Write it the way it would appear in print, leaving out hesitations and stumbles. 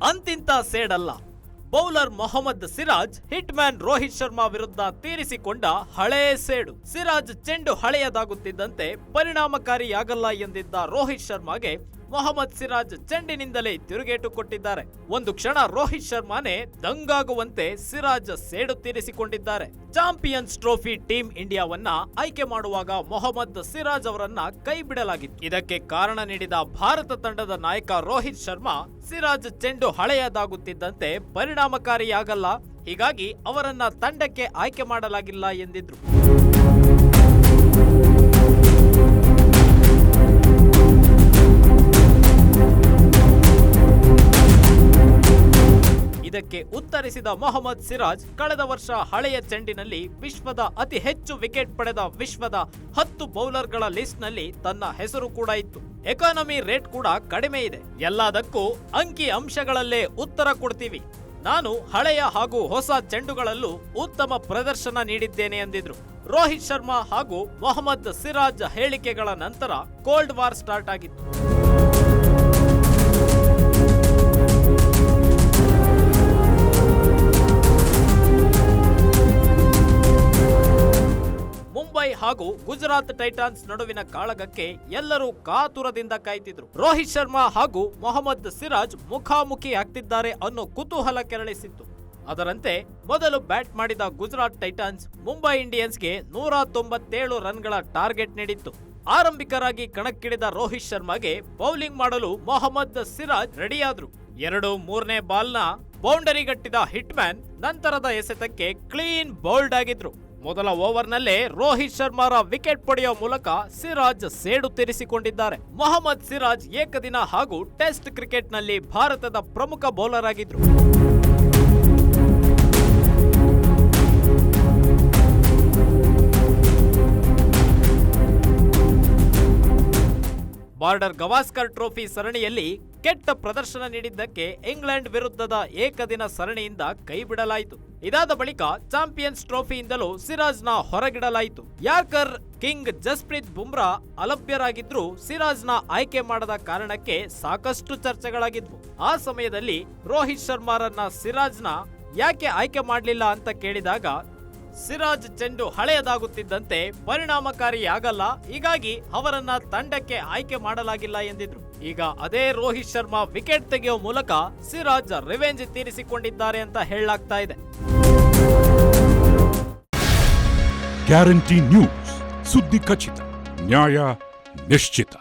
ಅಂತಿಂತ ಸೇಡಲ್ಲ. Bowler Mohammed Siraj hit man Rohit Sharma ವಿರುದ್ಧ ತೀರಿಸಿಕೊಂಡ ಹಳೇ ಸೇಡು. ಸಿರಾಜ್ ಚೆಂಡು ಹಳೆಯದಾಗುತ್ತಿದ್ದಂತೆ ಪರಿಣಾಮಕಾರಿಯಾಗಲ್ಲ ಎಂದಿದ್ದ ರೋಹಿತ್ ಶರ್ಮಾಗೆ ಮೊಹಮ್ಮದ್ ಸಿರಾಜ್ ಚೆಂಡಿನಿಂದಲೇ ತಿರುಗೇಟು ಕೊಟ್ಟಿದ್ದಾರೆ. ಒಂದು ಕ್ಷಣ ರೋಹಿತ್ ಶರ್ಮಾನೇ ದಂಗಾಗುವಂತೆ ಸಿರಾಜ್ ಸೇಡು ತೀರಿಸಿಕೊಂಡಿದ್ದಾರೆ. ಚಾಂಪಿಯನ್ಸ್ ಟ್ರೋಫಿ ಟೀಮ್ ಇಂಡಿಯಾವನ್ನ ಆಯ್ಕೆ ಮಾಡುವಾಗ ಮೊಹಮ್ಮದ್ ಸಿರಾಜ್ ಅವರನ್ನ ಕೈ ಬಿಡಲಾಗಿತ್ತು. ಇದಕ್ಕೆ ಕಾರಣ ನೀಡಿದ ಭಾರತ ತಂಡದ ನಾಯಕ ರೋಹಿತ್ ಶರ್ಮಾ ಸಿರಾಜ್ ಚೆಂಡು ಹಳೆಯದಾಗುತ್ತಿದ್ದಂತೆ ಪರಿಣಾಮಕಾರಿಯಾಗಲ್ಲ, ಹೀಗಾಗಿ ಅವರನ್ನ ತಂಡಕ್ಕೆ ಆಯ್ಕೆ ಮಾಡಲಾಗಿಲ್ಲ ಎಂದಿದ್ರು. ಇದಕ್ಕೆ ಉತ್ತರಿಸಿದ ಮೊಹಮ್ಮದ್ ಸಿರಾಜ್ ಕಳೆದ ವರ್ಷ ಹಳೆಯ ಚೆಂಡಿನಲ್ಲಿ ವಿಶ್ವದ ಅತಿ ಹೆಚ್ಚು ವಿಕೆಟ್ ಪಡೆದ ವಿಶ್ವದ 10 ಬೌಲರ್ಗಳ ಲಿಸ್ಟ್ ನಲ್ಲಿ ತನ್ನ ಹೆಸರು ಕೂಡ ಇತ್ತು. ಎಕಾನಮಿ ರೇಟ್ ಕೂಡ ಕಡಿಮೆ ಇದೆ. ಎಲ್ಲದಕ್ಕೂ ಅಂಕಿ ಅಂಶಗಳಲ್ಲೇ ಉತ್ತರ ಕೊಡ್ತೀವಿ. ನಾನು ಹಳೆಯ ಹಾಗೂ ಹೊಸ ಚೆಂಡುಗಳಲ್ಲೂ ಉತ್ತಮ ಪ್ರದರ್ಶನ ನೀಡಿದ್ದೇನೆ ಎಂದಿದ್ರು. ರೋಹಿತ್ ಶರ್ಮಾ ಹಾಗೂ ಮೊಹಮ್ಮದ್ ಸಿರಾಜ್ ಹೇಳಿಕೆಗಳ ನಂತರ ಕೋಲ್ಡ್ ವಾರ್ ಸ್ಟಾರ್ಟ್ ಆಗಿತ್ತು. ಮುಂಬೈ ಹಾಗೂ ಗುಜರಾತ್ ಟೈಟಾನ್ಸ್ ನಡುವಿನ ಕಾಳಗಕ್ಕೆ ಎಲ್ಲರೂ ಕಾತುರದಿಂದ ಕಾಯ್ತಿದ್ರು. ರೋಹಿತ್ ಶರ್ಮಾ ಹಾಗೂ ಮೊಹಮ್ಮದ್ ಸಿರಾಜ್ ಮುಖಾಮುಖಿ ಆಗ್ತಿದ್ದಾರೆ ಅನ್ನೋ ಕುತೂಹಲ ಕೆರಳಿಸಿತ್ತು. ಅದರಂತೆ ಮೊದಲು ಬ್ಯಾಟ್ ಮಾಡಿದ ಗುಜರಾತ್ ಟೈಟಾನ್ಸ್ ಮುಂಬೈ ಇಂಡಿಯನ್ಸ್ಗೆ 197 ರನ್ಗಳ ಟಾರ್ಗೆಟ್ ನೀಡಿತ್ತು. ಆರಂಭಿಕರಾಗಿ ಕಣಕ್ಕಿಳಿದ ರೋಹಿತ್ ಶರ್ಮಾಗೆ ಬೌಲಿಂಗ್ ಮಾಡಲು ಮೊಹಮ್ಮದ್ ಸಿರಾಜ್ ರೆಡಿಯಾದ್ರು. 2-3ನೇ ಬಾಲ್ನ ಬೌಂಡರಿಗಟ್ಟಿದ ಹಿಟ್ ಮ್ಯಾನ್ ನಂತರದ ಎಸೆತಕ್ಕೆ ಕ್ಲೀನ್ ಬೌಲ್ಡ್ ಆಗಿದ್ರು. ಮೊದಲ ಓವರ್ನಲ್ಲೇ ರೋಹಿತ್ ಶರ್ಮಾರ ವಿಕೆಟ್ ಪಡೆಯುವ ಮೂಲಕ ಸಿರಾಜ್ ಸೇಡು ತೀರಿಸಿಕೊಂಡಿದ್ದಾರೆ. ಮೊಹಮ್ಮದ್ ಸಿರಾಜ್ ಏಕದಿನ ಹಾಗೂ ಟೆಸ್ಟ್ ಕ್ರಿಕೆಟ್ನಲ್ಲಿ ಭಾರತದ ಪ್ರಮುಖ ಬೌಲರ್ ಆಗಿದ್ರು. ಬಾರ್ಡರ್ ಗವಾಸ್ಕರ್ ಟ್ರೋಫಿ ಸರಣಿಯಲ್ಲಿ ಕೆಟ್ಟ ಪ್ರದರ್ಶನ ನೀಡಿದ್ದಕ್ಕೆ ಇಂಗ್ಲೆಂಡ್ ವಿರುದ್ಧದ ಏಕದಿನ ಸರಣಿಯಿಂದ ಕೈಬಿಡಲಾಯಿತು. ಇದಾದ ಬಳಿಕ ಚಾಂಪಿಯನ್ಸ್ ಟ್ರೋಫಿಯಿಂದಲೂ ಸಿರಾಜ್ನ ಹೊರಗಿಡಲಾಯಿತು. ಯಾರ್ಕರ್ ಕಿಂಗ್ ಜಸ್ಪ್ರೀತ್ ಬುಮ್ರಾ ಅಲಭ್ಯರಾಗಿದ್ರು ಸಿರಾಜ್ನ ಆಯ್ಕೆ ಮಾಡದ ಕಾರಣಕ್ಕೆ ಸಾಕಷ್ಟು ಚರ್ಚೆಗಳಾಗಿದ್ವು. ಆ ಸಮಯದಲ್ಲಿ ರೋಹಿತ್ ಶರ್ಮಾರನ್ನ ಸಿರಾಜ್ನ ಯಾಕೆ ಆಯ್ಕೆ ಮಾಡಲಿಲ್ಲ ಅಂತ ಕೇಳಿದಾಗ ಸಿರಾಜ್ ಚೆಂಡು ಹಳೆಯದಾಗುತ್ತಿದ್ದಂತೆ ಪರಿಣಾಮಕಾರಿಯಾಗಲ್ಲ, ಹೀಗಾಗಿ ಅವರನ್ನ ತಂಡಕ್ಕೆ ಆಯ್ಕೆ ಮಾಡಲಾಗಿಲ್ಲ ಎಂದಿದ್ರು. ಈಗ ಅದೇ ರೋಹಿತ್ ಶರ್ಮಾ ವಿಕೆಟ್ ತೆಗೆಯುವ ಮೂಲಕ ಸಿರಾಜ್ ರಿವೆಂಜ್ ತೀರಿಸಿಕೊಂಡಿದ್ದಾರೆ ಅಂತ ಹೇಳಲಾಗ್ತಾ ಇದೆ. ಗ್ಯಾರಂಟಿ ನ್ಯೂಸ್, ಸುದ್ದಿ ಖಚಿತ, ನ್ಯಾಯ ನಿಶ್ಚಿತ.